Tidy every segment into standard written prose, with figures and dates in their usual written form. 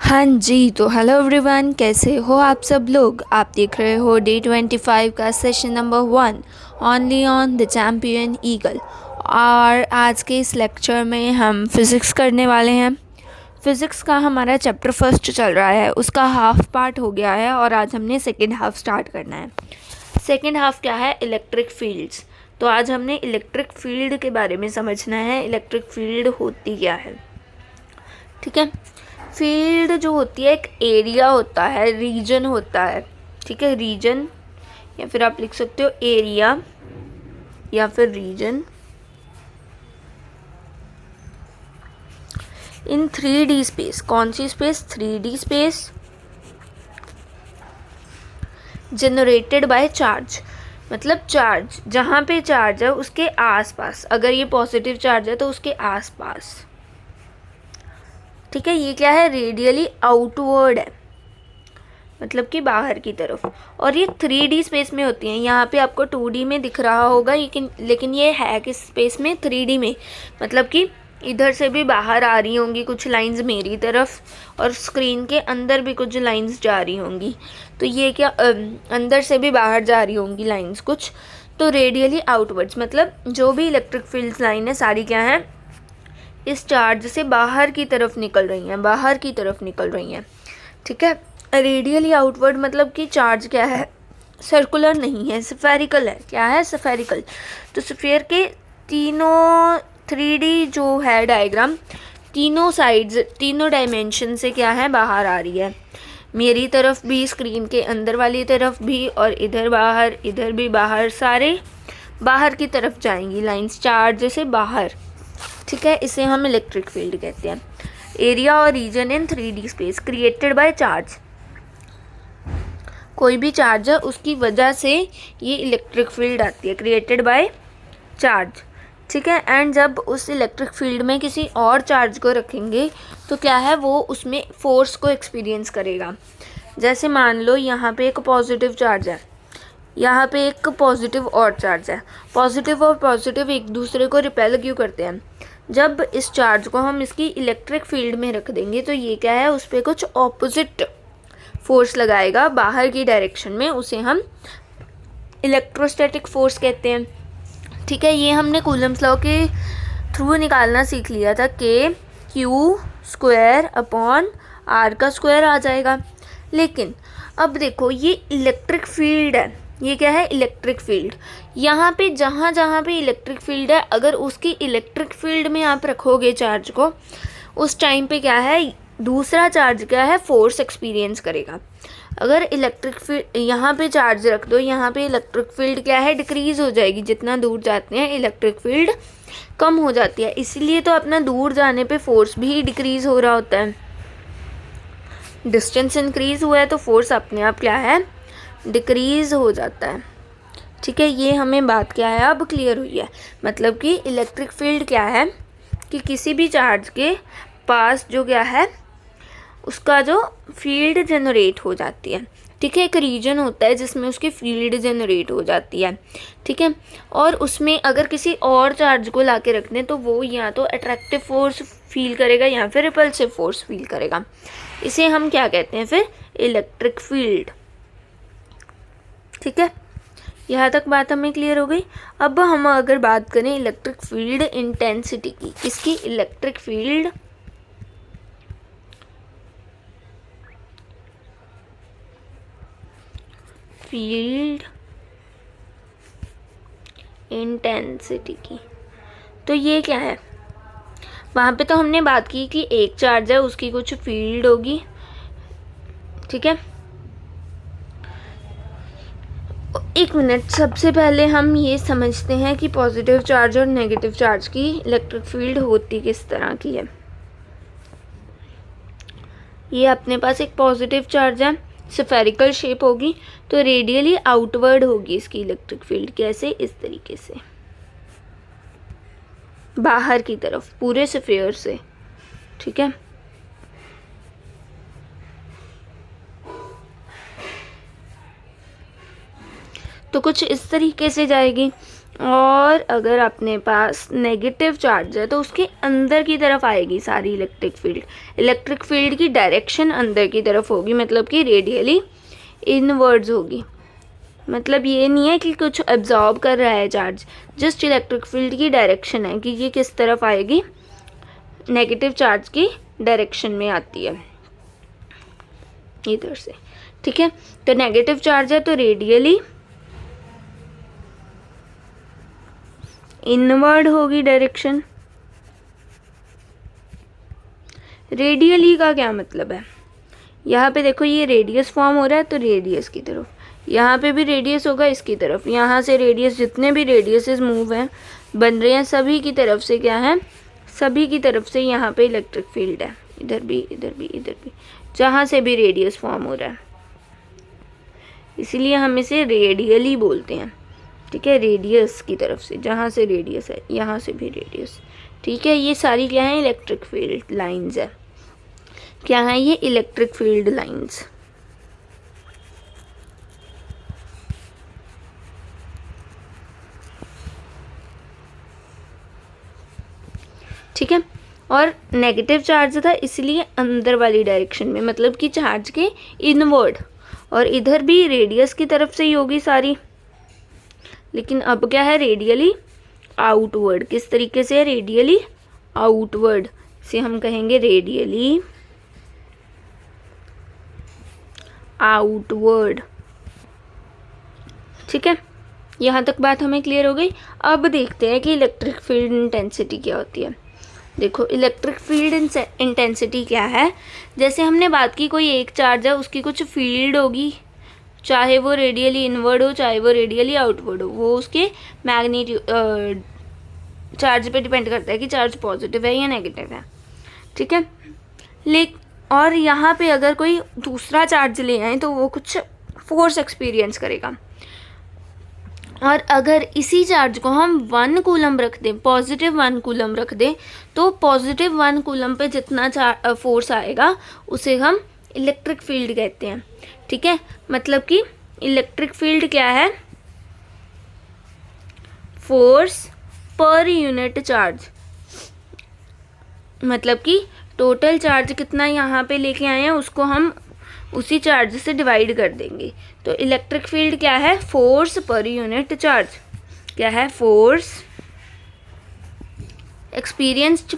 हाँ जी, तो hello everyone, कैसे हो आप सब लोग। आप देख रहे हो डे 25 का session number 1 only on the champion eagle. और आज के इस लेक्चर में हम फिज़िक्स करने वाले हैं। फ़िज़िक्स का हमारा चैप्टर फर्स्ट चल रहा है, उसका हाफ पार्ट हो गया है और आज हमने सेकेंड हाफ स्टार्ट करना है। सेकेंड हाफ क्या है? Electric fields. तो आज हमने इलेक्ट्रिक फील्ड के बारे में समझना है, इलेक्ट्रिक फील्ड होती क्या है। ठीक है, फील्ड जो होती है एक एरिया होता है, रीजन होता है। ठीक है, रीजन या फिर आप लिख सकते हो एरिया या फिर रीजन इन 3D स्पेस। कौन सी space? 3D space. Generated by charge, मतलब चार्ज, जहाँ पे चार्ज है उसके आसपास, अगर ये पॉजिटिव चार्ज है तो उसके आसपास। ठीक है, ये क्या है? रेडियली आउटवर्ड है, मतलब कि बाहर की तरफ। और ये 3D स्पेस में होती हैं। यहाँ पे आपको 2D में दिख रहा होगा, लेकिन ये है किस स्पेस में? 3D में। मतलब कि इधर से भी बाहर आ रही होंगी कुछ लाइंस मेरी तरफ, और स्क्रीन के अंदर भी कुछ लाइंस जा रही होंगी। तो ये क्या, अंदर से भी बाहर जा रही होंगी लाइंस कुछ। तो रेडियली आउटवर्ड्स, मतलब जो भी इलेक्ट्रिक फील्ड लाइन है सारी क्या है? इस चार्ज से बाहर की तरफ निकल रही हैं, बाहर की तरफ निकल रही हैं। ठीक है, रेडियली आउटवर्ड मतलब कि चार्ज क्या है? सर्कुलर नहीं है, स्फेरिकल है। क्या है? स्फेरिकल। तो स्फीयर के तीनों 3D जो है डायग्राम, तीनों साइड्स, तीनों डायमेंशन से क्या है? बाहर आ रही है। मेरी तरफ भी, स्क्रीन के अंदर वाली तरफ भी, और इधर बाहर, इधर भी बाहर, सारे बाहर की तरफ जाएंगी लाइंस चार्ज से बाहर। ठीक है, इसे हम इलेक्ट्रिक फील्ड कहते हैं। एरिया और region in 3D space created by charge. कोई भी चार्ज है उसकी वजह से ये इलेक्ट्रिक फील्ड आती है, क्रिएटेड बाय चार्ज। ठीक है, एंड जब उस इलेक्ट्रिक फील्ड में किसी और चार्ज को रखेंगे तो क्या है? वो उसमें फोर्स को एक्सपीरियंस करेगा। जैसे मान लो यहाँ पे एक पॉजिटिव चार्ज है, यहाँ पे एक पॉजिटिव और चार्ज है। पॉजिटिव और पॉजिटिव एक दूसरे को रिपेल क्यों करते हैं? जब इस चार्ज को हम इसकी इलेक्ट्रिक फील्ड में रख देंगे तो ये क्या है? उस पर कुछ ऑपोजिट फोर्स लगाएगा बाहर की डायरेक्शन में, उसे हम इलेक्ट्रोस्टैटिक फोर्स कहते हैं। ठीक है, ये हमने कूलम्स लॉ के थ्रू निकालना सीख लिया था कि क्यू स्क्वायर अपॉन आर का स्क्वायर आ जाएगा। लेकिन अब देखो, ये इलेक्ट्रिक फील्ड है। ये क्या है? Electric field. यहाँ पे जहाँ जहाँ पे इलेक्ट्रिक फील्ड है, अगर उसकी इलेक्ट्रिक फील्ड में आप रखोगे चार्ज को, उस टाइम पे क्या है? दूसरा चार्ज क्या है? फोर्स एक्सपीरियंस करेगा। अगर इलेक्ट्रिक फील्ड यहाँ पे चार्ज रख दो, यहाँ पे इलेक्ट्रिक फील्ड क्या है? डिक्रीज हो जाएगी। जितना दूर जाते हैं इलेक्ट्रिक फील्ड कम हो जाती है, इसलिए तो अपना दूर जाने पे फोर्स भी डिक्रीज हो रहा होता है। डिस्टेंस इंक्रीज हुआ है तो फोर्स अपने आप क्या है? डिक्रीज हो जाता है। ठीक है, ये हमें बात क्या है? अब क्लियर हुई है। मतलब कि इलेक्ट्रिक फील्ड क्या है कि किसी भी चार्ज के पास जो क्या है, उसका जो फील्ड जनरेट हो जाती है। ठीक है, एक रीजन होता है जिसमें उसकी फील्ड जनरेट हो जाती है। ठीक है, और उसमें अगर किसी और चार्ज को ला के रख दें तो वो या तो अट्रैक्टिव फोर्स फील करेगा या फिर रिपल्सिव फोर्स फील करेगा। इसे हम क्या कहते हैं फिर? Electric field. ठीक है, यहाँ तक बात हमें क्लियर हो गई। अब हम अगर बात करें इलेक्ट्रिक फील्ड इंटेंसिटी की, इसकी इलेक्ट्रिक फील्ड इंटेंसिटी की, तो ये क्या है? वहाँ पे तो हमने बात की कि एक चार्ज है उसकी कुछ फील्ड होगी। ठीक है, एक मिनट, सबसे पहले हम ये समझते हैं कि पॉजिटिव चार्ज और नेगेटिव चार्ज की इलेक्ट्रिक फील्ड होती किस तरह की है। ये अपने पास एक पॉजिटिव चार्ज है, स्फेरिकल शेप होगी, तो रेडियली आउटवर्ड होगी इसकी इलेक्ट्रिक फील्ड। कैसे? इस तरीके से, बाहर की तरफ, पूरे स्फीयर से। ठीक है, तो कुछ इस तरीके से जाएगी। और अगर अपने पास नेगेटिव चार्ज है तो उसके अंदर की तरफ आएगी सारी इलेक्ट्रिक फील्ड की डायरेक्शन अंदर की तरफ होगी, मतलब कि रेडियली इनवर्ड्स होगी। मतलब ये नहीं है कि कुछ एब्जॉर्ब कर रहा है चार्ज, जस्ट इलेक्ट्रिक फील्ड की डायरेक्शन है कि ये किस तरफ आएगी, नेगेटिव चार्ज की डायरेक्शन में आती है इधर से। ठीक है, तो नेगेटिव चार्ज है तो रेडियली इनवर्ड होगी डायरेक्शन। रेडियली का क्या मतलब है, यहाँ पे देखो ये रेडियस फॉर्म हो रहा है तो रेडियस की तरफ, यहाँ पे भी रेडियस होगा इसकी तरफ, यहाँ से रेडियस जितने भी रेडियसेस मूव हैं बन रहे हैं सभी की तरफ से क्या है, सभी की तरफ से यहाँ पे इलेक्ट्रिक फील्ड है, इधर भी इधर भी इधर भी, जहाँ से भी रेडियस फॉर्म हो रहा है, इसलिए हम इसे रेडियली बोलते हैं। ठीक है, रेडियस की तरफ से, जहाँ से रेडियस है यहाँ से भी रेडियस। ठीक है, ये सारी क्या है, इलेक्ट्रिक फील्ड लाइंस है। क्या है ये, इलेक्ट्रिक फील्ड लाइंस। ठीक है, और नेगेटिव चार्ज था इसलिए अंदर वाली डायरेक्शन में, मतलब कि चार्ज के इनवर्ड, और इधर भी रेडियस की तरफ से ही होगी सारी, लेकिन अब क्या है, रेडियली आउटवर्ड। किस तरीके से है, रेडियली आउटवर्ड, से हम कहेंगे रेडियली आउटवर्ड। ठीक है, यहाँ तक बात हमें क्लियर हो गई। अब देखते हैं कि इलेक्ट्रिक फील्ड इंटेंसिटी क्या होती है। देखो, इलेक्ट्रिक फील्ड इंटेंसिटी क्या है, जैसे हमने बात की कोई एक चार्ज है उसकी कुछ फील्ड होगी, चाहे वो रेडियली इनवर्ड हो चाहे वो रेडियली आउटवर्ड हो, वो उसके मैग्नीट्यूड चार्ज पे डिपेंड करता है कि चार्ज पॉजिटिव है या नेगेटिव है। ठीक है, और यहाँ पे अगर कोई दूसरा चार्ज ले आए तो वो कुछ फोर्स एक्सपीरियंस करेगा, और अगर इसी चार्ज को हम 1 कूलम रख दें, पॉजिटिव 1 कूलम रख दें, तो पॉजिटिव 1 कूलम पे जितना फोर्स आएगा उसे हम इलेक्ट्रिक फील्ड कहते हैं। ठीक है, मतलब कि इलेक्ट्रिक फील्ड क्या है, फोर्स पर यूनिट चार्ज, मतलब कि टोटल चार्ज कितना यहाँ पे लेके आए हैं उसको हम उसी चार्ज से डिवाइड कर देंगे। तो इलेक्ट्रिक फील्ड क्या है, फोर्स पर यूनिट चार्ज। क्या है, force experienced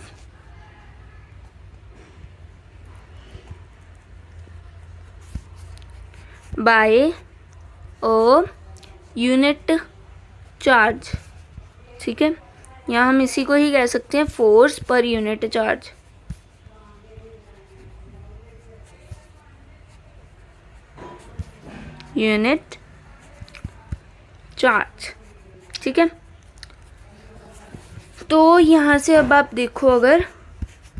bye a unit charge. ठीक है, यहाँ हम इसी को ही कह सकते हैं force per unit charge. Unit charge. ठीक है, तो यहाँ से अब आप देखो, अगर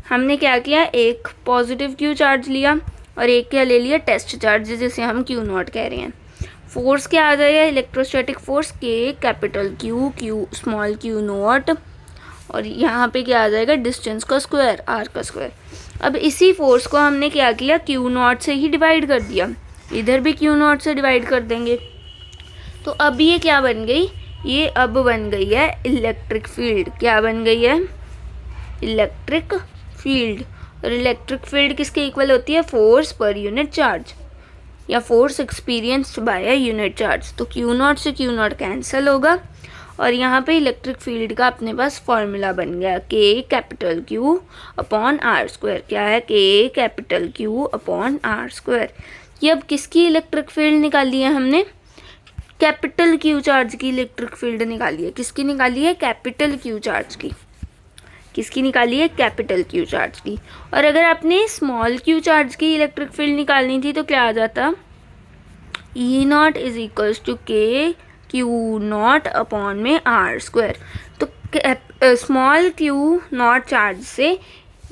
हमने क्या किया, एक पॉजिटिव क्यू चार्ज लिया और एक क्या ले लिया, टेस्ट चार्ज, जिसे हम क्यू नॉट कह रहे हैं। फोर्स क्या आ जाएगा, इलेक्ट्रोस्टैटिक फोर्स के capital Q, Q small Q not, और यहाँ पे क्या आ जाएगा, डिस्टेंस का स्क्वायर, आर का स्क्वायर। अब इसी फोर्स को हमने क्या किया, क्यू नॉट से ही डिवाइड कर दिया, इधर भी क्यू नॉट से डिवाइड कर देंगे। तो अब ये क्या बन गई, ये अब बन गई है इलेक्ट्रिक फील्ड। क्या बन गई है, इलेक्ट्रिक फील्ड। और इलेक्ट्रिक फील्ड किसके इक्वल होती है, फोर्स पर यूनिट चार्ज, या force experienced bye a unit charge. तो क्यू नॉट से क्यू नॉट कैंसिल होगा, और यहाँ पे इलेक्ट्रिक फील्ड का अपने पास फॉर्मूला बन गया, K capital Q upon R square. क्या है, K capital Q upon R square. ये अब किसकी इलेक्ट्रिक फील्ड निकाली है हमने, कैपिटल क्यू चार्ज की इलेक्ट्रिक फील्ड निकाली है। किसकी निकाली है, कैपिटल क्यू चार्ज की। किसकी निकाली है, कैपिटल क्यू चार्ज की। और अगर आपने स्मॉल क्यू चार्ज की इलेक्ट्रिक फील्ड निकालनी थी तो क्या आ जाता, ई नॉट इज इक्वल्स टू के क्यू नॉट अपॉन में आर स्क्वायर। तो स्मॉल क्यू नॉट चार्ज से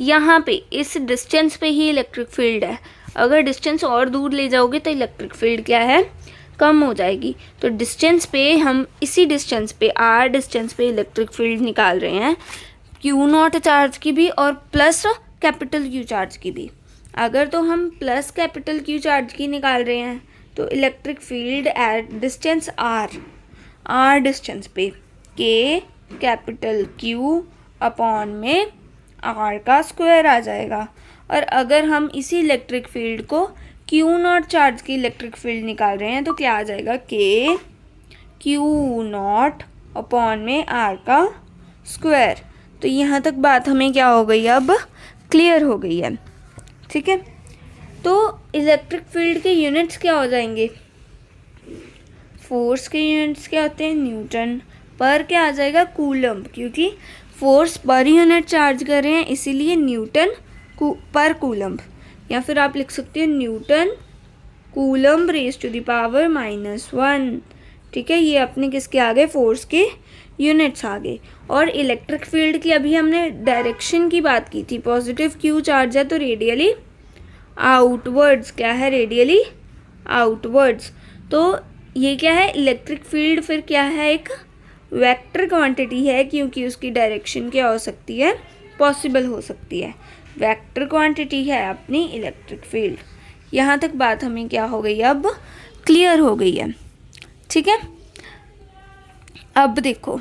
यहाँ पे इस डिस्टेंस पे ही इलेक्ट्रिक फील्ड है, अगर डिस्टेंस और दूर ले जाओगे तो इलेक्ट्रिक फील्ड क्या है, कम हो जाएगी। तो डिस्टेंस पे हम इसी डिस्टेंस पे, आर डिस्टेंस पे इलेक्ट्रिक फील्ड निकाल रहे हैं, क्यू नॉट चार्ज की भी और प्लस कैपिटल क्यू चार्ज की भी। अगर तो हम प्लस कैपिटल क्यू चार्ज की निकाल रहे हैं तो electric field at distance R distance पे के कैपिटल क्यू अपॉन में आर का स्क्वायर आ जाएगा। और अगर हम इसी इलेक्ट्रिक फील्ड को क्यू नॉट चार्ज की इलेक्ट्रिक फील्ड निकाल रहे हैं तो क्या आ जाएगा, के क्यू नॉट अपॉन में आर का स्क्वायर। तो यहाँ तक बात हमें क्या हो गई, अब क्लियर हो गई है। ठीक है, तो इलेक्ट्रिक फील्ड के यूनिट्स क्या हो जाएंगे, फोर्स के यूनिट्स क्या होते हैं, न्यूटन, पर क्या आ जाएगा, कूलम्ब, क्योंकि फोर्स पर यूनिट चार्ज कर रहे हैं इसीलिए न्यूटन पर कूलम्ब, या फिर आप लिख सकते हो newton coulomb raise to the power -1। ठीक है, ये अपने किसके आ गए, फोर्स के यूनिट्स आ गए। और इलेक्ट्रिक फील्ड की अभी हमने डायरेक्शन की बात की थी, पॉजिटिव क्यू चार्ज है तो रेडियली आउटवर्ड्स, क्या है, रेडियली आउटवर्ड्स। तो ये क्या है, इलेक्ट्रिक फील्ड फिर क्या है, एक वेक्टर क्वांटिटी है, क्योंकि उसकी डायरेक्शन क्या हो सकती है, पॉसिबल हो सकती है, वेक्टर क्वांटिटी है अपनी इलेक्ट्रिक फील्ड। यहाँ तक बात हमें क्या हो गई, अब क्लियर हो गई है। ठीक है, अब देखो,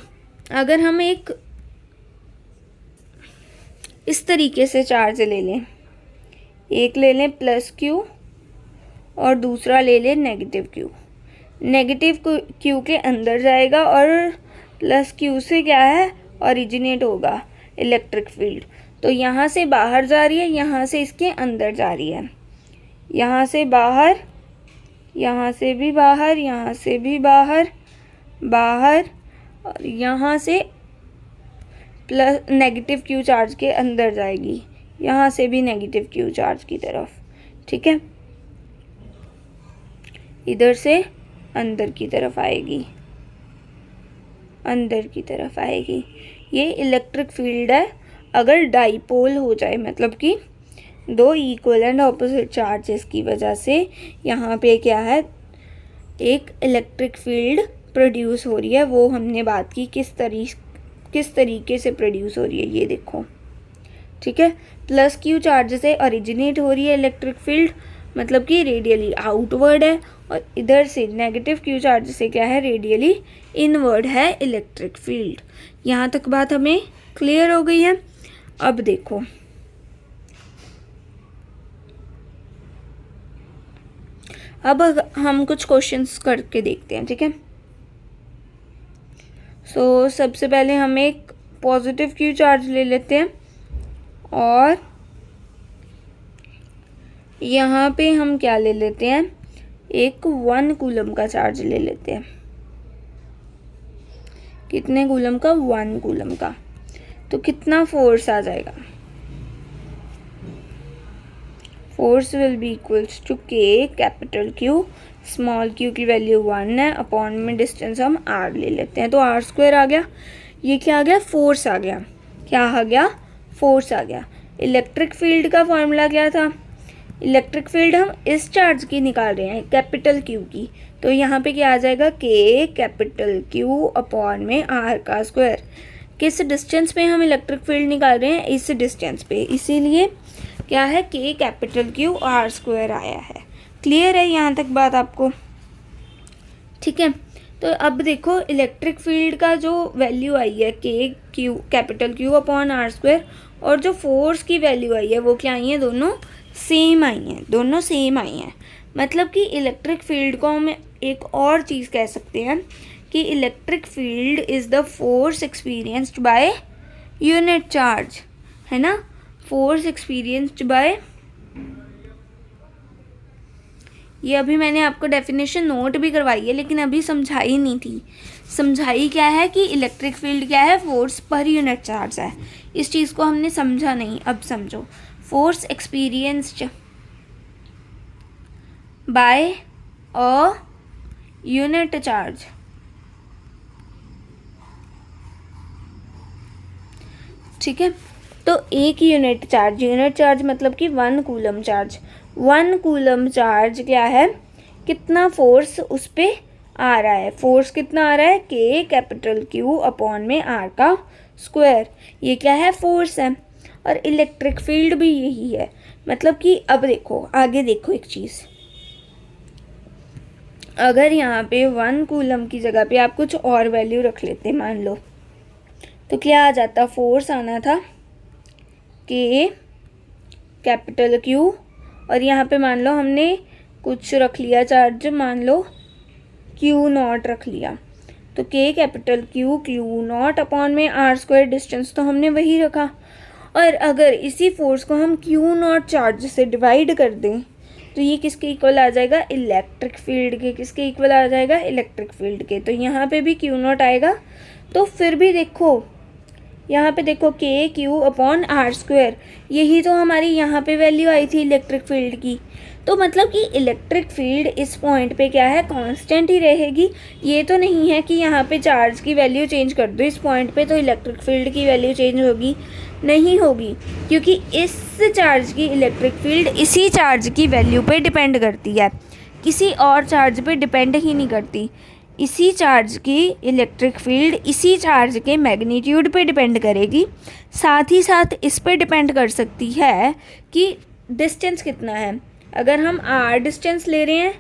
अगर हम एक इस तरीके से चार्ज ले लें, एक ले लें प्लस क्यू और दूसरा ले लें नेगेटिव क्यू, नेगेटिव क्यू के अंदर जाएगा और प्लस क्यू से क्या है, ओरिजिनेट होगा इलेक्ट्रिक फील्ड। तो यहाँ से बाहर जा रही है, यहाँ से इसके अंदर जा रही है, यहाँ से बाहर, यहाँ से भी बाहर, यहाँ से भी बाहर, बाहर, और यहाँ से प्लस नेगेटिव क्यू चार्ज के अंदर जाएगी, यहाँ से भी नेगेटिव क्यू चार्ज की तरफ। ठीक है, इधर से अंदर की तरफ आएगी, अंदर की तरफ आएगी। ये इलेक्ट्रिक फील्ड है अगर डाइपोल हो जाए, मतलब कि दो इक्वल एंड ऑपोजिट चार्जेस की वजह से यहाँ पे क्या है, एक इलेक्ट्रिक फील्ड प्रोड्यूस हो रही है। वो हमने बात की किस तरीके से प्रोड्यूस हो रही है, ये देखो। ठीक है, प्लस क्यू चार्ज से ओरिजिनेट हो रही है इलेक्ट्रिक फील्ड, मतलब कि रेडियली आउटवर्ड है, और इधर से नेगेटिव क्यू चार्ज से क्या है, रेडियली इनवर्ड है इलेक्ट्रिक फील्ड। यहाँ तक बात हमें क्लियर हो गई है। अब देखो, अब हम कुछ क्वेश्चंस करके देखते हैं। ठीक है, सो सबसे पहले हम एक पॉजिटिव क्यू चार्ज ले लेते हैं और यहाँ पे हम क्या ले लेते हैं, एक 1 कूलम का चार्ज ले लेते हैं। कितने कूलम का, 1 कूलम का। तो कितना फोर्स आ जाएगा, force will be equals to K capital Q, small Q की वैल्यू 1 है, अपॉन में डिस्टेंस हम r ले लेते हैं, तो r स्क्वायर आ गया। ये क्या आ गया, फोर्स आ गया। क्या आ गया, फोर्स आ गया। इलेक्ट्रिक फील्ड का फॉर्मूला क्या था, इलेक्ट्रिक फील्ड हम इस चार्ज की निकाल रहे हैं, कैपिटल क्यू की, तो यहाँ पे क्या आ जाएगा, के कैपिटल क्यू अपॉन में r का स्क्वायर। किस डिस्टेंस पे हम इलेक्ट्रिक फील्ड निकाल रहे हैं, इस डिस्टेंस पे, इसीलिए क्या है, K capital Q r square आया है। क्लियर है यहाँ तक बात आपको। ठीक है, तो अब देखो इलेक्ट्रिक फील्ड का जो वैल्यू आई है, के Q capital Q upon r square, और जो फोर्स की वैल्यू आई है वो क्या आई है, दोनों सेम आई हैं, दोनों सेम आई हैं। मतलब कि इलेक्ट्रिक फील्ड को हम एक और चीज़ कह सकते हैं कि electric field is the force experienced by unit charge, है ना, फोर्स एक्सपीरियंस्ड बाय, ये अभी मैंने आपको डेफिनेशन नोट भी करवाई है लेकिन अभी समझाई नहीं थी। समझाई क्या है कि इलेक्ट्रिक फील्ड क्या है, फोर्स पर यूनिट चार्ज है। इस चीज़ को हमने समझा नहीं, अब समझो। Force experienced bye a unit charge, ठीक है, तो एक यूनिट चार्ज मतलब कि 1 कूलम चार्ज, 1 कूलम चार्ज क्या है, कितना फोर्स उस पर आ रहा है, फोर्स कितना आ रहा है, के कैपिटल क्यू अपॉन में r का स्क्वायर। ये क्या है, फोर्स है। और इलेक्ट्रिक फील्ड भी यही है। मतलब कि अब देखो, आगे देखो एक चीज़, अगर यहाँ पे 1 कूलम की जगह पे आप कुछ और वैल्यू रख लेते मान लो, तो क्या आ जाता, फोर्स आना था के कैपिटल क्यू, और यहाँ पे मान लो हमने कुछ रख लिया चार्ज, मान लो क्यू नॉट रख लिया, तो के capital Q Q not upon में आर स्क्वायर, डिस्टेंस तो हमने वही रखा। और अगर इसी फोर्स को हम क्यू नॉट चार्ज से डिवाइड कर दें तो ये किसके इक्वल आ जाएगा, इलेक्ट्रिक फील्ड के। किसके इक्वल आ जाएगा, इलेक्ट्रिक फील्ड के। तो यहाँ पे भी क्यू नॉट आएगा, तो फिर भी देखो यहाँ पे देखो के क्यू अपॉन आर स्क्वायर, यही तो हमारी यहाँ पे वैल्यू आई थी इलेक्ट्रिक फील्ड की। तो मतलब कि इलेक्ट्रिक फील्ड इस पॉइंट पे क्या है, कांस्टेंट ही रहेगी। ये तो नहीं है कि यहाँ पे चार्ज की वैल्यू चेंज कर दो इस पॉइंट पे तो इलेक्ट्रिक फील्ड की वैल्यू चेंज होगी, नहीं होगी, क्योंकि इस चार्ज की इलेक्ट्रिक फील्ड इसी चार्ज की वैल्यू पे डिपेंड करती है, किसी और चार्ज पे डिपेंड ही नहीं करती। इसी चार्ज की इलेक्ट्रिक फील्ड इसी चार्ज के मैग्नीट्यूड पे डिपेंड करेगी, साथ ही साथ इस पे डिपेंड कर सकती है कि डिस्टेंस कितना है। अगर हम r डिस्टेंस ले रहे हैं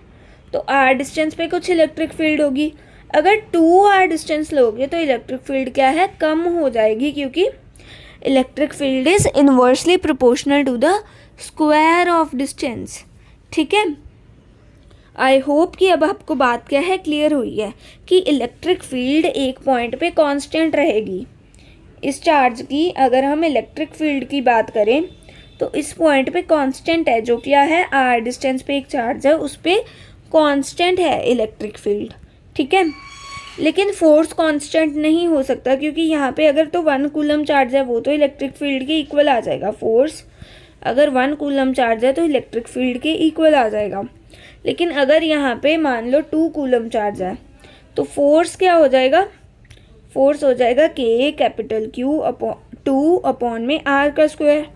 तो r डिस्टेंस पे कुछ इलेक्ट्रिक फील्ड होगी, अगर 2r डिस्टेंस लोगे तो इलेक्ट्रिक फील्ड क्या है, कम हो जाएगी, क्योंकि electric field is inversely proportional to the square of distance. ठीक है, आई होप कि अब आपको बात क्या है क्लियर हुई है कि इलेक्ट्रिक फील्ड एक पॉइंट पे कांस्टेंट रहेगी। इस चार्ज की अगर हम इलेक्ट्रिक फील्ड की बात करें तो इस पॉइंट पे कांस्टेंट है, जो क्या है, r डिस्टेंस पे एक चार्ज है, उस पे कांस्टेंट है इलेक्ट्रिक फील्ड। ठीक है, लेकिन फोर्स कांस्टेंट नहीं हो सकता, क्योंकि यहाँ पे अगर तो 1 कूलम चार्ज है वो तो इलेक्ट्रिक फील्ड के इक्वल आ जाएगा। फोर्स अगर 1 कूलम चार्ज है तो इलेक्ट्रिक फील्ड के इक्वल आ जाएगा। लेकिन अगर यहाँ पे मान लो 2 कूलम चार्ज है तो फोर्स क्या हो जाएगा, फोर्स हो जाएगा के कैपिटल क्यू अपॉन 2 अपॉन में आर का स्क्वायर।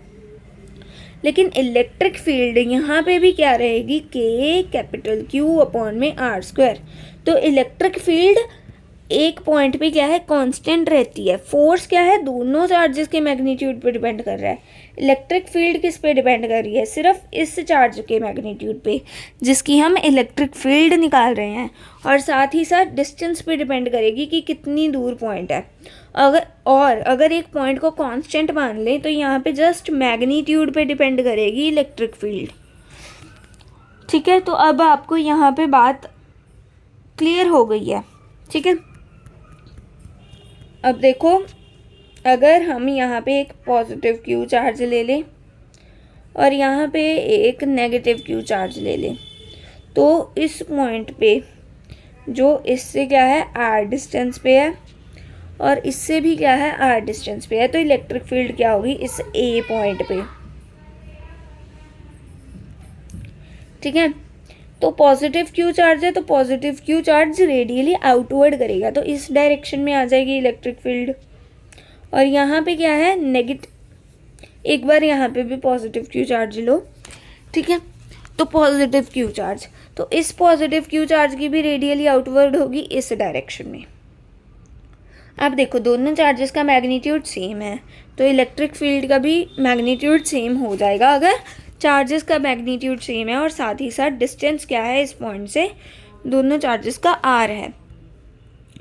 लेकिन इलेक्ट्रिक फील्ड यहाँ पे भी क्या रहेगी, के कैपिटल क्यू अपॉन में आर स्क्वायर। तो इलेक्ट्रिक फील्ड एक पॉइंट पे क्या है, कांस्टेंट रहती है। फोर्स क्या है, दोनों चार्जेस के मैग्नीट्यूड पे डिपेंड कर रहा है। इलेक्ट्रिक फील्ड किस पे डिपेंड कर रही है, सिर्फ इस चार्ज के मैग्नीट्यूड पे जिसकी हम इलेक्ट्रिक फील्ड निकाल रहे हैं, और साथ ही साथ डिस्टेंस पे डिपेंड करेगी कि कितनी दूर पॉइंट है। अगर एक पॉइंट को कांस्टेंट मान लें तो यहाँ पे जस्ट मैग्नीट्यूड पे डिपेंड करेगी इलेक्ट्रिक फील्ड। ठीक है, तो अब आपको यहाँ पे बात क्लियर हो गई है। ठीक है, अब देखो अगर हम यहाँ पे एक पॉजिटिव क्यू चार्ज ले लें और यहाँ पे एक नेगेटिव क्यू चार्ज ले लें, तो इस पॉइंट पे जो इससे क्या है, आर डिस्टेंस पे है, और इससे भी क्या है, आर डिस्टेंस पे है, तो इलेक्ट्रिक फील्ड क्या होगी इस ए पॉइंट पे। ठीक है, तो पॉजिटिव क्यू चार्ज है तो positive Q charge radially outward करेगा, तो इस डायरेक्शन में आ जाएगी इलेक्ट्रिक फील्ड। और यहाँ पे क्या है, नेगेटिव, एक बार यहाँ पे भी पॉजिटिव क्यू चार्ज लो। ठीक है, तो पॉजिटिव क्यू चार्ज, तो इस पॉजिटिव क्यू चार्ज की भी रेडियली आउटवर्ड होगी इस डायरेक्शन में। अब देखो दोनों चार्जेस का मैग्नीट्यूड सेम है, तो इलेक्ट्रिक फील्ड का भी मैग्नीट्यूड सेम हो जाएगा अगर चार्जेस का मैग्नीट्यूड सेम है, और साथ ही साथ डिस्टेंस क्या है इस पॉइंट से, दोनों चार्जेस का आर है।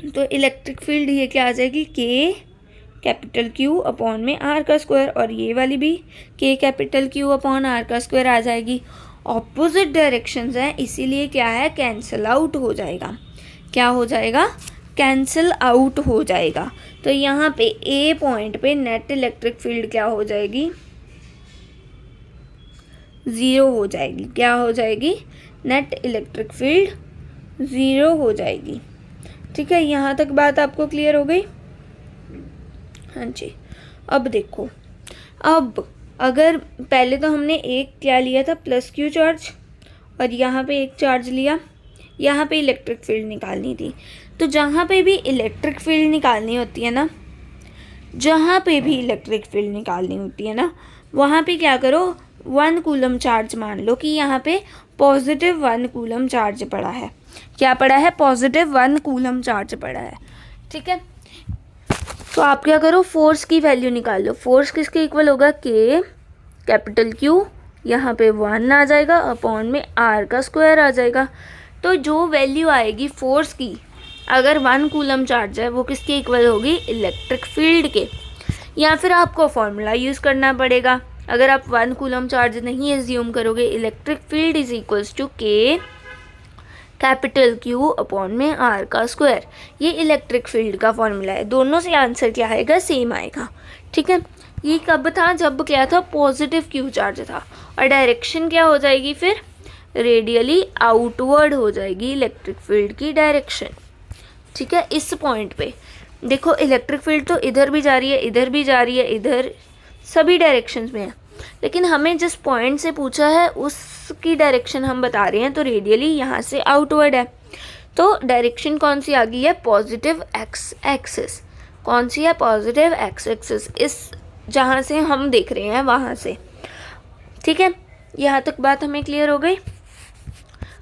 तो इलेक्ट्रिक फील्ड ये क्या आ जाएगी, के कैपिटल क्यू अपॉन में आर का स्क्वायर, और ये वाली भी के कैपिटल क्यू अपॉन आर का स्क्वायर आ जाएगी। ऑपोजिट डायरेक्शंस हैं, इसीलिए क्या है, कैंसिल आउट हो जाएगा। क्या हो जाएगा, कैंसिल आउट हो जाएगा। तो यहाँ पे ए पॉइंट पे नेट इलेक्ट्रिक फील्ड क्या हो जाएगी, 0 हो जाएगी। क्या हो जाएगी, नेट इलेक्ट्रिक फील्ड 0 हो जाएगी। ठीक है, यहाँ तक बात आपको क्लियर हो गई। हाँ जी, अब देखो, अब अगर पहले तो हमने एक क्या लिया था, प्लस क्यू चार्ज, और यहाँ पे एक चार्ज लिया, यहाँ पे इलेक्ट्रिक फील्ड निकालनी थी। तो जहाँ पे भी इलेक्ट्रिक फील्ड निकालनी होती है ना, जहाँ पे भी इलेक्ट्रिक फील्ड निकालनी होती है ना, वहाँ पे क्या करो, 1 कूलम चार्ज मान लो कि यहाँ पे पॉजिटिव 1 कूलम चार्ज पड़ा है। क्या पड़ा है, पॉजिटिव 1 कूलम चार्ज पड़ा है। ठीक है, तो आप क्या करो, फोर्स की वैल्यू निकाल लो। फोर्स किसके इक्वल होगा, के कैपिटल क्यू, यहाँ पे 1 आ जाएगा अपॉन में आर का स्क्वायर आ जाएगा। तो जो वैल्यू आएगी फोर्स की, अगर 1 कूलम चार्ज है, वो किसके इक्वल होगी, इलेक्ट्रिक फील्ड के। या फिर आपको फॉर्मूला यूज़ करना पड़ेगा। अगर आप 1 कूलम चार्ज नहीं एज्यूम करोगे, electric field is equals to K capital Q upon में आर का स्क्वायर। ये इलेक्ट्रिक फील्ड का फॉर्मूला है। दोनों से आंसर क्या आएगा, सेम आएगा। ठीक है, ये कब था, जब क्या था, पॉजिटिव क्यू चार्ज था। और डायरेक्शन क्या हो जाएगी फिर, रेडियली आउटवर्ड हो जाएगी इलेक्ट्रिक फील्ड की डायरेक्शन। ठीक है, इस पॉइंट पे देखो इलेक्ट्रिक फील्ड तो इधर भी जा रही है, इधर भी जा रही है, इधर सभी डायरेक्शंस में है, लेकिन हमें जिस पॉइंट से पूछा है उसकी डायरेक्शन हम बता रहे हैं, तो रेडियली यहाँ से आउटवर्ड है। तो डायरेक्शन कौन सी आ गई है, पॉजिटिव एक्स एक्सिस। कौन सी है, पॉजिटिव एक्स एक्सिस, इस जहाँ से हम देख रहे हैं वहाँ से। ठीक है, यहाँ तक बात हमें क्लियर हो गई।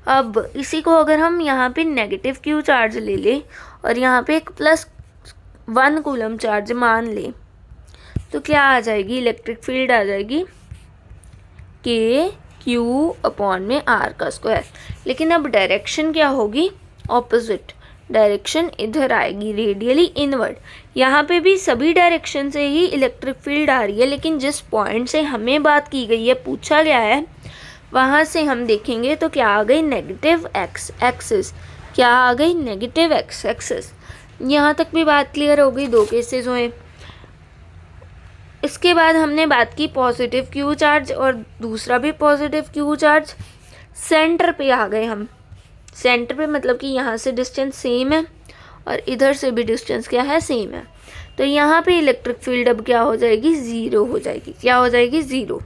अब इसी को अगर हम यहाँ पे नेगेटिव क्यू चार्ज ले लें और यहाँ पे एक +1 कूलम चार्ज मान लें, तो क्या आ जाएगी, इलेक्ट्रिक फील्ड आ जाएगी के क्यू अपॉन में आर का स्क्वायर। लेकिन अब डायरेक्शन क्या होगी, ऑपोजिट डायरेक्शन इधर आएगी, रेडियली इनवर्ड। यहाँ पे भी सभी डायरेक्शन से ही इलेक्ट्रिक फील्ड आ रही है, लेकिन जिस पॉइंट से हमें बात की गई है, पूछा गया है, वहाँ से हम देखेंगे तो क्या आ गई, नेगेटिव एक्स एक्सिस। क्या आ गई, नेगेटिव एक्स एक्सिस। यहाँ तक भी बात क्लियर हो गई, 2 केसेस हुए। इसके बाद हमने बात की पॉजिटिव क्यू चार्ज और दूसरा भी पॉजिटिव क्यू चार्ज। सेंटर पे आ गए हम, सेंटर पे मतलब कि यहाँ से डिस्टेंस सेम है और इधर से भी डिस्टेंस क्या है, सेम है। तो यहाँ पे इलेक्ट्रिक फील्ड अब क्या हो जाएगी, 0 हो जाएगी। क्या हो जाएगी, 0।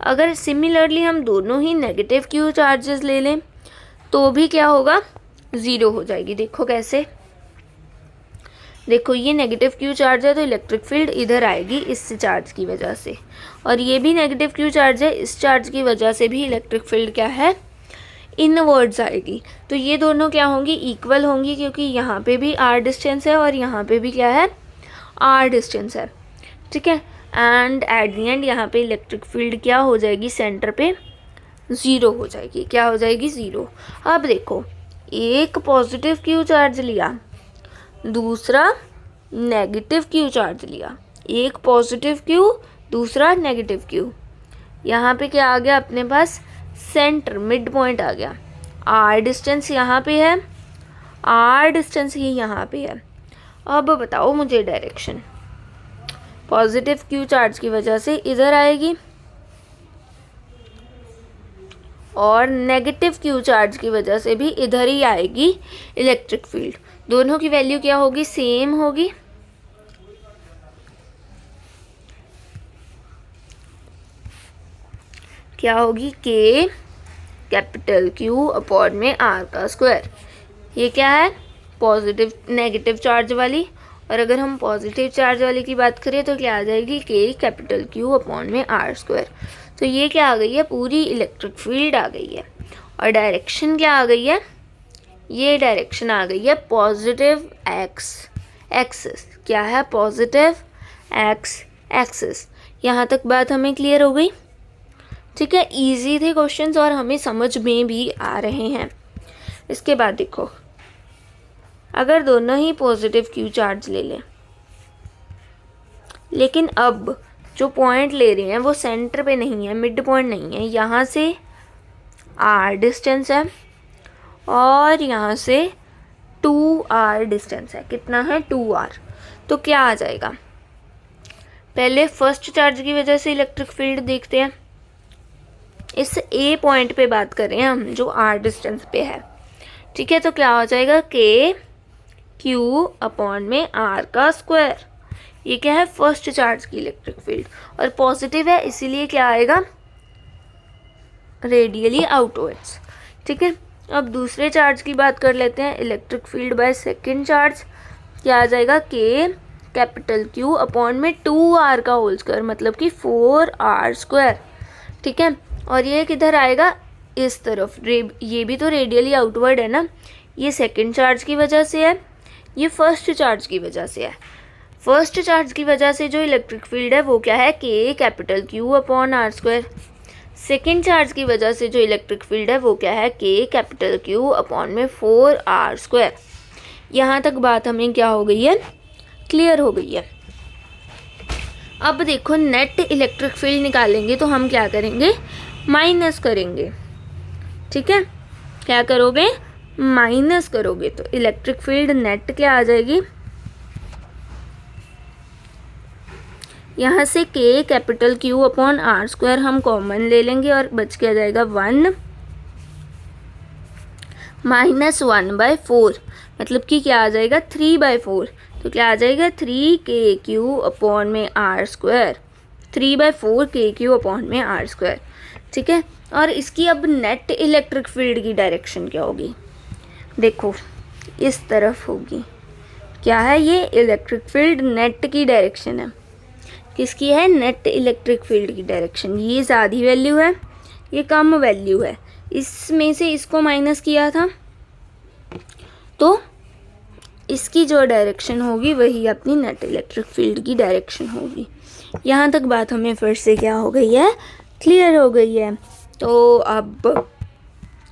अगर सिमिलरली हम दोनों ही नेगेटिव क्यू चार्जेस ले लें तो भी क्या होगा, 0 हो जाएगी। देखो कैसे, देखो ये नेगेटिव क्यू चार्ज है तो इलेक्ट्रिक फील्ड इधर आएगी इस चार्ज की वजह से, और ये भी नेगेटिव क्यू चार्ज है, इस चार्ज की वजह से भी इलेक्ट्रिक फील्ड क्या है, इनवर्ड्स आएगी। तो ये दोनों क्या होंगी, इक्वल होंगी, क्योंकि यहाँ पे भी r डिस्टेंस है और यहाँ पे भी क्या है, r डिस्टेंस है। ठीक है, एंड एट द एंड यहाँ पे इलेक्ट्रिक फील्ड क्या हो जाएगी, सेंटर पे 0 हो जाएगी। क्या हो जाएगी, 0। अब देखो, एक पॉजिटिव क्यू चार्ज लिया, दूसरा नेगेटिव क्यू चार्ज लिया, एक पॉजिटिव क्यू, दूसरा नेगेटिव क्यू। यहाँ पे क्या आ गया अपने पास, सेंटर, मिड पॉइंट आ गया। r डिस्टेंस यहाँ पे है, r डिस्टेंस ही यहाँ पे है। अब बताओ मुझे डायरेक्शन, पॉजिटिव क्यू चार्ज की वजह से इधर आएगी और नेगेटिव क्यू चार्ज की वजह से भी इधर ही आएगी इलेक्ट्रिक फील्ड। दोनों की वैल्यू क्या होगी, सेम होगी। क्या होगी, के कैपिटल क्यू अपॉन में आर का स्क्वायर। ये क्या है, पॉजिटिव नेगेटिव चार्ज वाली, और अगर हम पॉजिटिव चार्ज वाली की बात करें तो क्या आ जाएगी, के कैपिटल क्यू अपॉन में आर स्क्वायर। तो ये क्या आ गई है, पूरी इलेक्ट्रिक फील्ड आ गई है। और डायरेक्शन क्या आ गई है, ये डायरेक्शन आ गई है पॉजिटिव एक्स एक्सिस। क्या है, पॉजिटिव एक्स एक्सिस। यहाँ तक बात हमें क्लियर हो गई। ठीक है, इजी थे क्वेश्चंस और हमें समझ में भी आ रहे हैं। इसके बाद देखो, अगर दोनों ही पॉजिटिव क्यू चार्ज ले लें, लेकिन अब जो पॉइंट ले रहे हैं वो सेंटर पे नहीं है, मिड पॉइंट नहीं है, यहाँ से r डिस्टेंस है और यहाँ से 2r डिस्टेंस है। कितना है, 2r। तो क्या आ जाएगा, पहले फर्स्ट चार्ज की वजह से इलेक्ट्रिक फील्ड देखते हैं। इस a पॉइंट पे बात कर रहे हैं हम, जो r डिस्टेंस पे है। ठीक है, तो क्या हो जाएगा, के क्यू अपॉन में r का स्क्वायर। ये क्या है, फर्स्ट चार्ज की इलेक्ट्रिक फील्ड, और पॉजिटिव है इसीलिए क्या आएगा, रेडियली आउटवर्ड्स। ठीक है, अब दूसरे चार्ज की बात कर लेते हैं, electric field by second charge. क्या आ जाएगा, के कैपिटल क्यू अपॉन में 2r का होल स्क्वायर, मतलब कि 4r स्क्वायर। ठीक है, और ये किधर आएगा, इस तरफ। ये भी तो रेडियली आउटवर्ड है ना, ये सेकंड चार्ज की वजह से है, ये फर्स्ट चार्ज की वजह से है। फर्स्ट चार्ज की वजह से जो इलेक्ट्रिक फील्ड है वो क्या है, K capital Q upon R square. Second charge की वजह से जो इलेक्ट्रिक फील्ड है वो क्या है, के कैपिटल क्यू अपॉन में 4r²। यहाँ तक बात हमें क्या हो गई है, क्लियर हो गई है। अब देखो नेट इलेक्ट्रिक फील्ड निकालेंगे तो हम क्या करेंगे, माइनस करेंगे। ठीक है, क्या करोगे, माइनस करोगे। तो इलेक्ट्रिक फील्ड नेट क्या आ जाएगी, यहाँ से के कैपिटल क्यू अपॉन r² हम कॉमन ले लेंगे और बच के आ जाएगा 1 माइनस 1/4, मतलब कि क्या आ जाएगा 3/4। तो क्या आ जाएगा 3kq अपॉन में r², 3/4 kq अपॉन में r²। ठीक है, और इसकी अब नेट इलेक्ट्रिक फील्ड की डायरेक्शन क्या होगी, देखो इस तरफ होगी। क्या है ये, इलेक्ट्रिक फील्ड नेट की डायरेक्शन है। किसकी है, नेट इलेक्ट्रिक फील्ड की डायरेक्शन। ये ज़्यादा वैल्यू है, ये कम वैल्यू है, इसमें से इसको माइनस किया था तो इसकी जो डायरेक्शन होगी वही अपनी नेट इलेक्ट्रिक फील्ड की डायरेक्शन होगी। यहाँ तक बात हमें फिर से क्या हो गई है, क्लियर हो गई है। तो अब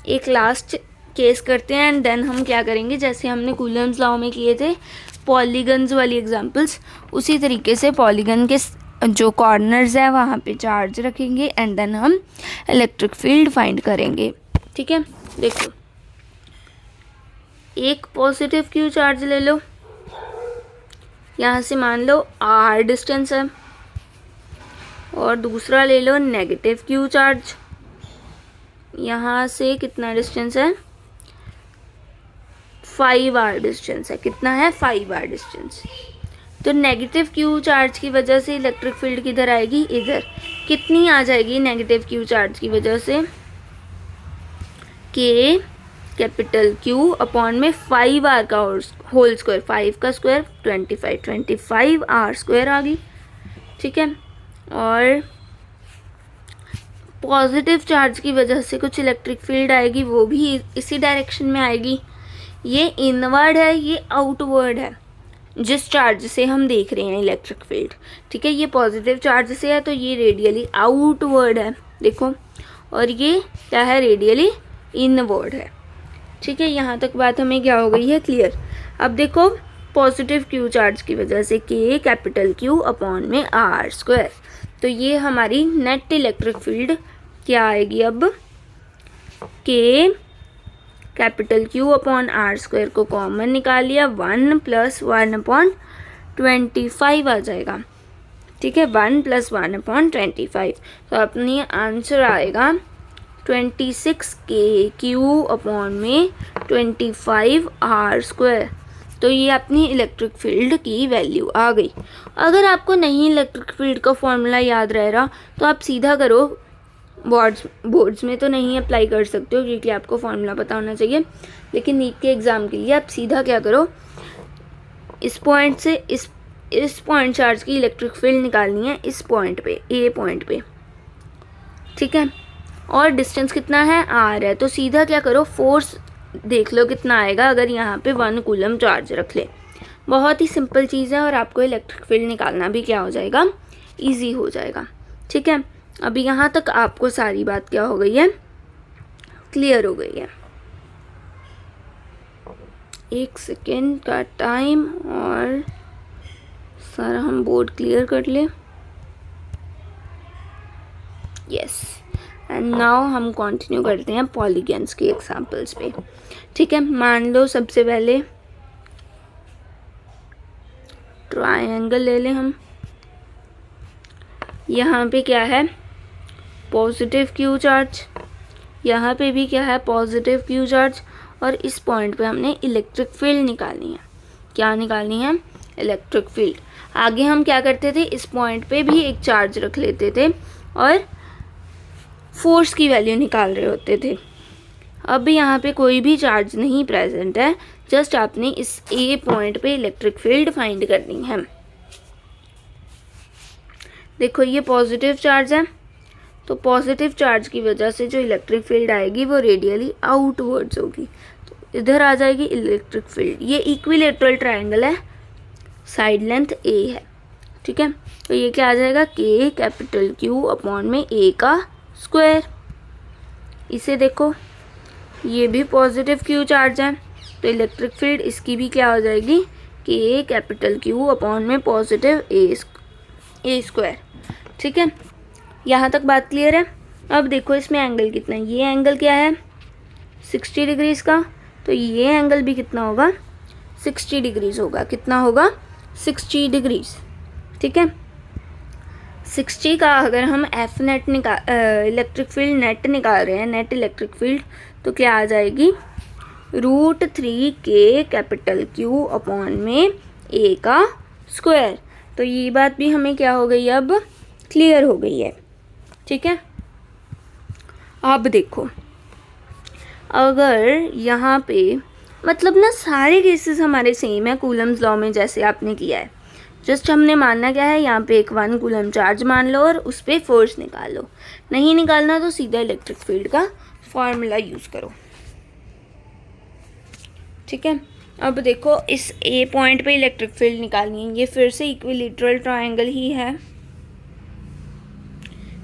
एक लास्ट केस करते हैं एंड देन हम क्या करेंगे, जैसे हमने कूलम्स लॉ में किए थे पॉलीगन्स वाली एग्जांपल्स, उसी तरीके से पॉलीगन के जो कॉर्नर्स है वहाँ पे चार्ज रखेंगे एंड देन हम इलेक्ट्रिक फील्ड फाइंड करेंगे। ठीक है, देखो एक पॉजिटिव क्यू चार्ज ले लो, यहाँ से मान लो r डिस्टेंस है, और दूसरा ले लो नेगेटिव क्यू चार्ज, यहाँ से कितना डिस्टेंस है, 5r डिस्टेंस है। कितना है, 5r डिस्टेंस। तो नेगेटिव क्यू चार्ज की वजह से इलेक्ट्रिक फील्ड किधर आएगी, इधर। कितनी आ जाएगी नेगेटिव क्यू चार्ज की वजह से, के कैपिटल क्यू अपॉन में 5r का होल स्क्वायर, 5 का स्क्वायर 25r² आ गई। ठीक है, और पॉजिटिव चार्ज की वजह से कुछ इलेक्ट्रिक फील्ड आएगी, वो भी इसी डायरेक्शन में आएगी। ये इनवर्ड है, ये आउटवर्ड है, जिस चार्ज से हम देख रहे हैं इलेक्ट्रिक फील्ड। ठीक है, ये पॉजिटिव चार्ज से है तो ये रेडियली आउटवर्ड है, देखो, और ये क्या है, रेडियली इनवर्ड है। ठीक है, यहाँ तक बात हमें क्या हो गई है, क्लियर। अब देखो पॉजिटिव क्यू चार्ज की वजह से के कैपिटल क्यू अपॉन में r², तो ये हमारी नेट इलेक्ट्रिक फील्ड क्या आएगी, अब के कैपिटल क्यू अपॉन r² को कॉमन निकाल लिया, 1 + 1/25 आ जाएगा। ठीक है, 1 + 1/25, तो अपनी आंसर आएगा 26kq अपॉन में 25r²। तो ये अपनी इलेक्ट्रिक फील्ड की वैल्यू आ गई। अगर आपको नहीं इलेक्ट्रिक फील्ड का फॉर्मूला याद रह रहा तो आप सीधा करो, बोर्ड्स में तो नहीं अप्लाई कर सकते हो क्योंकि आपको फॉर्मूला पता होना चाहिए, लेकिन नीट के एग्ज़ाम के लिए आप सीधा क्या करो, इस पॉइंट से इस पॉइंट चार्ज की इलेक्ट्रिक फील्ड निकालनी है, इस पॉइंट पे, ए पॉइंट पे। ठीक है, और डिस्टेंस कितना है, r है, तो सीधा क्या करो, फोर्स देख लो कितना आएगा अगर यहाँ पे 1 कूलम चार्ज रख ले। बहुत ही सिंपल चीज़ है और आपको इलेक्ट्रिक फील्ड निकालना भी क्या हो जाएगा, ईजी हो जाएगा। ठीक है, अभी यहाँ तक आपको सारी बात क्या हो गई है, क्लियर हो गई है। 1 सेकेंड का टाइम और सारा हम बोर्ड क्लियर कर ले। यस, एंड नाउ हम कंटिन्यू करते हैं पॉलीगन्स के एग्जांपल्स पे। ठीक है, मान लो सबसे पहले ट्रायंगल ले लें हम। यहाँ पे क्या है, पॉजिटिव क्यू चार्ज, यहाँ पे भी क्या है, पॉजिटिव क्यू चार्ज, और इस पॉइंट पे हमने इलेक्ट्रिक फील्ड निकालनी है। क्या निकालनी है, इलेक्ट्रिक फील्ड। आगे हम क्या करते थे, इस पॉइंट पे भी एक चार्ज रख लेते थे और फोर्स की वैल्यू निकाल रहे होते थे। अब यहाँ पे कोई भी चार्ज नहीं प्रेजेंट है, जस्ट आपने इस ए पॉइंट पे इलेक्ट्रिक फील्ड फाइंड करनी है। देखो ये पॉजिटिव चार्ज है, तो पॉजिटिव चार्ज की वजह से जो इलेक्ट्रिक फील्ड आएगी वो रेडियली आउटवर्ड्स होगी, तो इधर आ जाएगी इलेक्ट्रिक फील्ड। ये इक्विलेटरल ट्रायंगल है, साइड लेंथ a है। ठीक है, तो ये क्या आ जाएगा, के कैपिटल क्यू अपॉन में a का स्क्वायर। इसे देखो, ये भी पॉजिटिव क्यू चार्ज है, तो इलेक्ट्रिक फील्ड इसकी भी क्या हो जाएगी, के कैपिटल क्यू अपॉन में पॉजिटिव ए स्क्वायर। ठीक है, यहाँ तक बात क्लियर है। अब देखो इसमें एंगल कितना है, ये एंगल क्या है 60 डिग्रीज़ का, तो ये एंगल भी कितना होगा 60 डिग्रीज़ होगा। कितना होगा 60 डिग्रीज़। ठीक है, 60 का अगर हम F net electric field net निकाल रहे हैं, नेट इलेक्ट्रिक फील्ड, तो क्या आ जाएगी √3 के कैपिटल क्यू अपॉन में ए का स्क्वायर। तो ये बात भी हमें क्या हो गई, अब क्लियर हो गई है। ठीक है, अब देखो अगर यहाँ पे मतलब ना सारे केसेस हमारे सेम है कूलम्स लॉ में जैसे आपने किया है, जस्ट हमने मानना क्या है, यहाँ पे एक 1 कूलम चार्ज मान लो और उस पर फोर्स निकाल लो। नहीं निकालना तो सीधा इलेक्ट्रिक फील्ड का फॉर्मूला यूज़ करो। ठीक है, अब देखो इस ए पॉइंट पे इलेक्ट्रिक फील्ड निकालनी है, ये फिर से इक्विलेटरल ट्रायंगल ही है।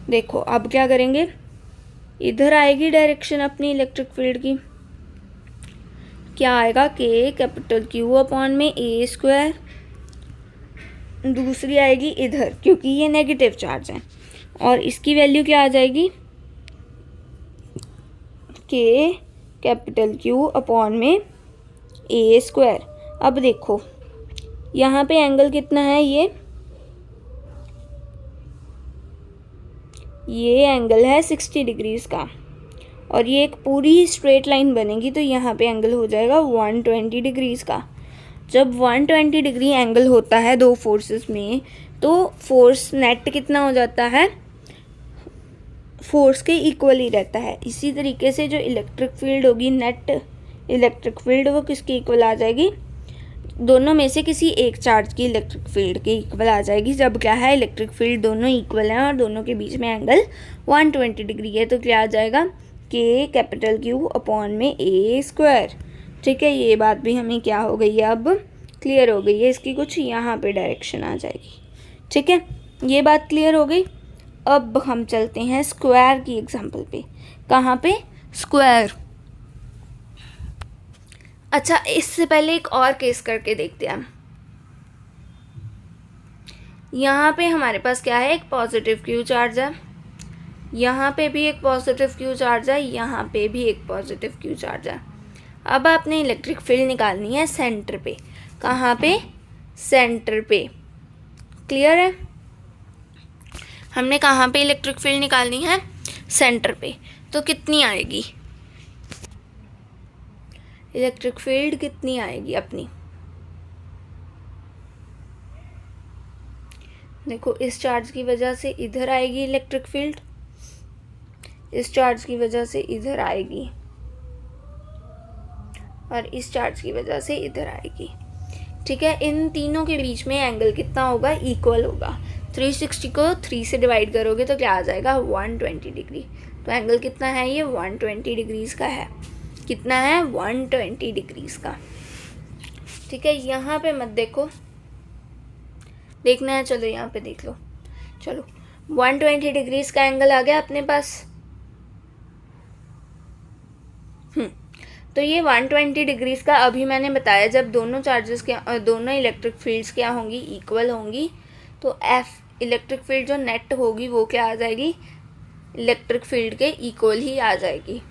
देखो अब क्या करेंगे, इधर आएगी डायरेक्शन अपनी इलेक्ट्रिक फील्ड की, क्या आएगा के कैपिटल क्यू अपॉन में ए स्क्वायर, दूसरी आएगी इधर क्योंकि ये नेगेटिव चार्ज है, और इसकी वैल्यू क्या आ जाएगी के कैपिटल क्यू अपॉन में ए स्क्वायर। अब देखो यहाँ पे एंगल कितना है, ये एंगल है 60 डिग्रीज़ का, और ये एक पूरी स्ट्रेट लाइन बनेगी, तो यहाँ पे एंगल हो जाएगा 120 डिग्रीज़ का। जब 120 डिग्री एंगल होता है दो फोर्सेस में, तो फोर्स नेट कितना हो जाता है, फोर्स के इक्वल ही रहता है। इसी तरीके से जो इलेक्ट्रिक फील्ड होगी, नेट इलेक्ट्रिक फील्ड, वो किसके इक्वल आ जाएगी, दोनों में से किसी एक चार्ज की इलेक्ट्रिक फील्ड के इक्वल आ जाएगी। जब क्या है इलेक्ट्रिक फील्ड दोनों इक्वल हैं और दोनों के बीच में एंगल 120 डिग्री है, तो क्या आ जाएगा के कैपिटल क्यू अपॉन में ए स्क्वायर। ठीक है, ये बात भी हमें क्या हो गई है, अब क्लियर हो गई है, इसकी कुछ यहाँ पे डायरेक्शन आ जाएगी। ठीक है, ये बात क्लियर हो गई। अब हम चलते हैं स्क्वायर की एग्जांपल पे। कहाँ पे, स्क्वायर। अच्छा, इससे पहले एक और केस करके देखते हैं हम। यहाँ पे हमारे पास क्या है, एक पॉजिटिव क्यू चार्ज है, यहाँ पे भी एक पॉजिटिव क्यू चार्ज है, यहाँ पे भी एक पॉजिटिव क्यू चार्ज है। अब आपने इलेक्ट्रिक फील्ड निकालनी है सेंटर पे। कहाँ पे, सेंटर पे। क्लियर है, हमने कहाँ पे इलेक्ट्रिक फील्ड निकालनी है, सेंटर पे। तो कितनी आएगी इलेक्ट्रिक फील्ड, कितनी आएगी अपनी, देखो इस चार्ज की वजह से इधर आएगी इलेक्ट्रिक फील्ड, इस चार्ज की वजह से इधर आएगी, और इस चार्ज की वजह से इधर आएगी। ठीक है, इन तीनों के बीच में एंगल कितना होगा, इक्वल होगा। 360 को 3 से डिवाइड करोगे तो क्या आ जाएगा 120 डिग्री। तो एंगल कितना है, ये 120 डिग्रीज़ का है। कितना है, 120 डिग्रीज़ का। ठीक है, यहाँ पे मत देखो, देखना है, चलो यहाँ पे देख लो। चलो 120 डिग्रीज़ का एंगल आ गया अपने पास। तो ये 120 डिग्रीज़ का, अभी मैंने बताया जब दोनों चार्जेस के दोनों इलेक्ट्रिक फील्ड्स क्या होंगी, इक्वल होंगी, तो एफ इलेक्ट्रिक फील्ड जो नेट होगी वो क्या आ जाएगी, इलेक्ट्रिक फील्ड के इक्वल ही आ जाएगी।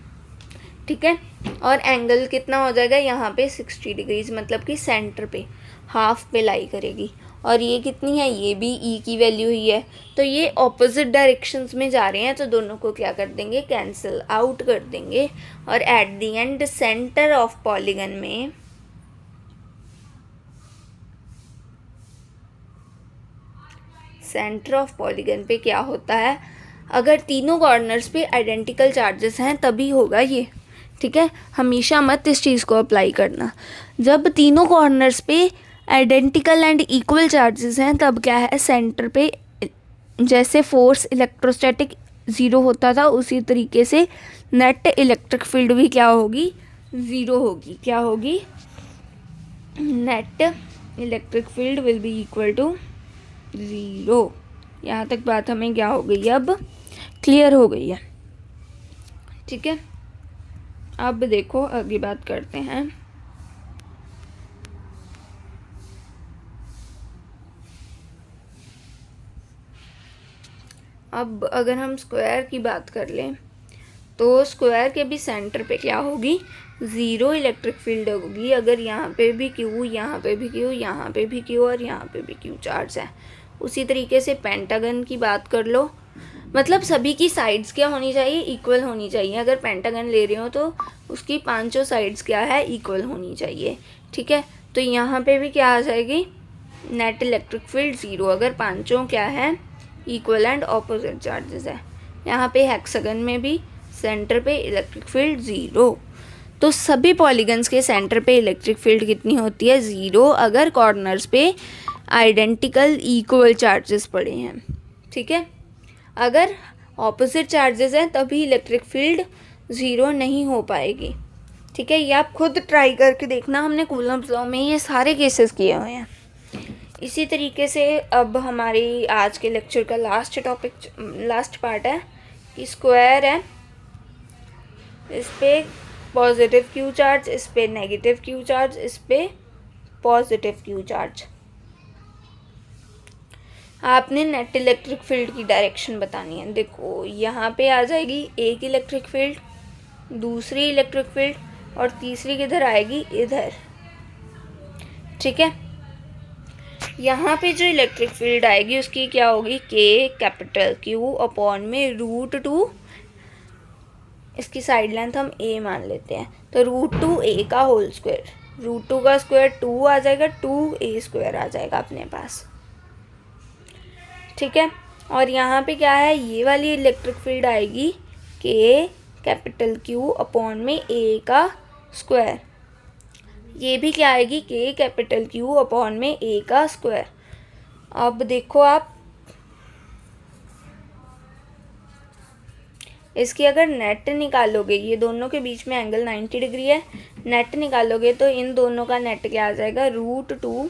ठीक है, और एंगल कितना हो जाएगा यहाँ पे 60 डिग्रीज़, मतलब कि सेंटर पे, हाफ पे लाई करेगी। और ये कितनी है, ये भी ई की वैल्यू ही है, तो ये ऑपोजिट डायरेक्शंस में जा रहे हैं, तो दोनों को क्या कर देंगे, कैंसिल आउट कर देंगे। और at the end centre of polygon में सेंटर ऑफ पॉलीगन पे क्या होता है, अगर तीनों कॉर्नर्स पे आइडेंटिकल चार्जेस हैं तभी होगा ये। ठीक है, हमेशा मत इस चीज़ को अप्लाई करना। जब तीनों कॉर्नर्स पे आइडेंटिकल एंड इक्वल चार्जेस हैं तब क्या है, सेंटर पे जैसे फोर्स इलेक्ट्रोस्टैटिक 0 होता था उसी तरीके से नेट इलेक्ट्रिक फील्ड भी क्या होगी, 0 होगी। क्या होगी, net electric field will be equal to 0। यहाँ तक बात हमें क्या हो गई, अब क्लियर हो गई है। ठीक है, अब देखो आगे बात करते हैं। अब अगर हम स्क्वायर की बात कर लें तो स्क्वायर के भी सेंटर पे क्या होगी, ज़ीरो इलेक्ट्रिक फील्ड होगी। अगर यहाँ पे भी क्यू, यहाँ पे भी क्यू, यहाँ पे भी क्यू और यहाँ पे भी क्यू चार्ज है। उसी तरीके से पेंटागन की बात कर लो, मतलब सभी की साइड्स क्या होनी चाहिए, इक्वल होनी चाहिए। अगर पेंटागन ले रहे हो तो उसकी पांचों साइड्स क्या है, इक्वल होनी चाहिए। ठीक है, तो यहाँ पे भी क्या आ जाएगी, नेट इलेक्ट्रिक फील्ड ज़ीरो, अगर पांचों क्या है, इक्वल एंड ऑपोजिट चार्जेस है। यहाँ पे हेक्सागन में भी सेंटर पे इलेक्ट्रिक फील्ड ज़ीरो। तो सभी पॉलीगन्स के सेंटर पे इलेक्ट्रिक फील्ड कितनी होती है, ज़ीरो, अगर कॉर्नर्स पे आइडेंटिकल इक्वल चार्जेस पड़े हैं। ठीक है, अगर ऑपोजिट चार्जेस हैं तभी इलेक्ट्रिक फील्ड ज़ीरो नहीं हो पाएगी। ठीक है, ये आप खुद ट्राई करके देखना, हमने कूलम्ब्स लॉ में ये सारे केसेस किए हुए हैं। इसी तरीके से अब हमारी आज के लेक्चर का लास्ट पार्ट है कि स्क्वायर है, इस पे पॉजिटिव क्यू चार्ज, इस पे नेगेटिव क्यू चार्ज, इस पे पॉजिटिव क्यू चार्ज। आपने नेट इलेक्ट्रिक फील्ड की डायरेक्शन बतानी है। देखो यहाँ पे आ जाएगी एक इलेक्ट्रिक फील्ड, दूसरी इलेक्ट्रिक फील्ड और तीसरी किधर आएगी, इधर। ठीक है, यहाँ पे जो इलेक्ट्रिक फील्ड आएगी उसकी क्या होगी, के कैपिटल क्यू अपॉन में √2, इसकी साइड लेंथ हम a मान लेते हैं, तो √2a का होल स्क्वायर, √2 का स्क्वायर 2 आ जाएगा, 2a² आ जाएगा अपने पास। ठीक है, और यहाँ पे क्या है, ये वाली इलेक्ट्रिक फील्ड आएगी के कैपिटल क्यू अपॉन में a का स्क्वायर, ये भी क्या आएगी, के कैपिटल क्यू अपॉन में a का स्क्वायर। अब देखो आप इसकी अगर नेट निकालोगे, ये दोनों के बीच में एंगल 90 डिग्री है, नेट निकालोगे तो इन दोनों का नेट क्या आ जाएगा, √2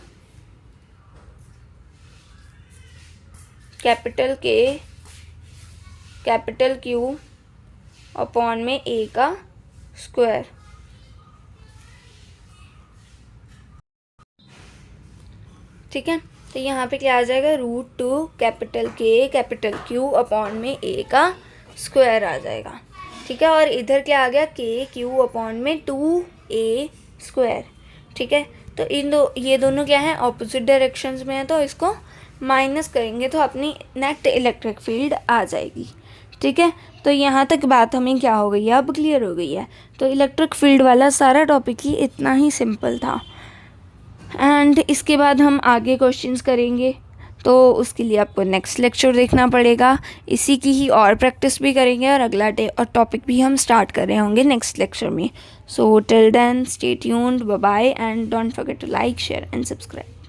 कैपिटल के कैपिटल क्यू अपॉन में a का स्क्वायर। ठीक है, तो यहाँ पे क्या आ जाएगा, √2 कैपिटल के कैपिटल क्यू अपॉन में a का स्क्वायर आ जाएगा। ठीक है, और इधर क्या आ गया, के क्यू अपॉन में 2a²। ठीक है, तो ये दोनों क्या है, ऑपोजिट डायरेक्शंस में है, तो इसको माइनस करेंगे तो अपनी नेट इलेक्ट्रिक फील्ड आ जाएगी। ठीक है, तो यहाँ तक बात हमें क्या हो गई है, अब क्लियर हो गई है। तो इलेक्ट्रिक फील्ड वाला सारा टॉपिक ही इतना ही सिंपल था, एंड इसके बाद हम आगे क्वेश्चंस करेंगे, तो उसके लिए आपको नेक्स्ट लेक्चर देखना पड़ेगा। इसी की ही और प्रैक्टिस भी करेंगे और अगला और टॉपिक भी हम स्टार्ट कर रहे होंगे नेक्स्ट लेक्चर में। So till then stay tuned, bye bye, and don't forget to like, share and subscribe.